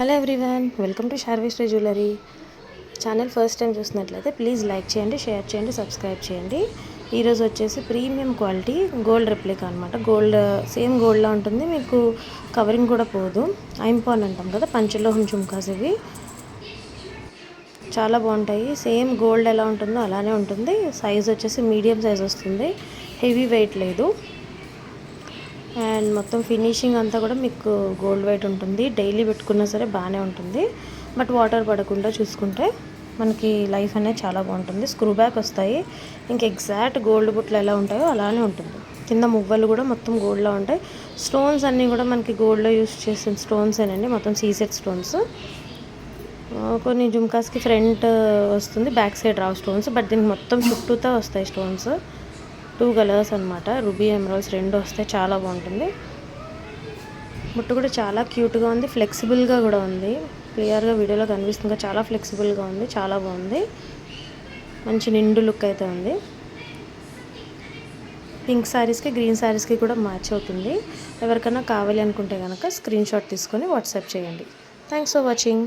Hello everyone, welcome to Sharvishri jewellery channel. First time చూసినట్లయితే please like చేయండి, share చేయండి, subscribe చేయండి. ఈరోజు వచ్చేసి ప్రీమియం క్వాలిటీ గోల్డ్ రెప్లికా అనమాట. గోల్డ్ సేమ్ గోల్డ్లా ఉంటుంది, మీకు కవరింగ్ కూడా పోదు. ఐంపాన్ అంటాం కదా, పంచలోహం జుమ్కాస్ ఇవి చాలా బాగుంటాయి. సేమ్ గోల్డ్ ఎలా ఉంటుందో అలానే ఉంటుంది. సైజ్ వచ్చేసి మీడియం సైజ్ వస్తుంది, హెవీ వెయిట్ లేదు. అండ్ మొత్తం ఫినిషింగ్ అంతా కూడా మీకు గోల్డ్ వెయిట్ ఉంటుంది. డైలీ పెట్టుకున్నా సరే బాగానే ఉంటుంది. బట్ వాటర్ పడకుండా చూసుకుంటే మనకి లైఫ్ అనేది చాలా బాగుంటుంది. స్క్రూ బ్యాక్ వస్తాయి. ఇంక ఎగ్జాక్ట్ గోల్డ్ బుట్లు ఎలా ఉంటాయో అలానే ఉంటుంది. కింద మువ్వలు కూడా మొత్తం గోల్డ్లో ఉంటాయి. స్టోన్స్ అన్నీ కూడా మనకి గోల్డ్లో యూస్ చేసిన స్టోన్స్ ఏనండి, మొత్తం సీసెట్ స్టోన్స్. కొన్ని జుమ్కాస్కి ఫ్రంట్ వస్తుంది, back side Rao stones. But దీనికి మొత్తం చుట్టూతో వస్తాయి స్టోన్స్. 2 కలర్స్ అనమాట, రూబీ ఎమరాల్డ్స్ 2 వస్తాయి. చాలా బాగుంటుంది. బుట్టు కూడా చాలా క్యూట్గా ఉంది, ఫ్లెక్సిబుల్గా కూడా ఉంది. క్లియర్గా వీడియోలో కనిపిస్తుంది, చాలా ఫ్లెక్సిబుల్గా ఉంది, చాలా బాగుంది. మంచి నిండు లుక్ అయితే ఉంది. పింక్ శారీస్కి గ్రీన్ శారీస్కి కూడా మ్యాచ్ అవుతుంది. ఎవరికైనా కావాలి అనుకుంటే కనుక స్క్రీన్ షాట్ తీసుకొని వాట్సాప్ చేయండి. Thanks for watching.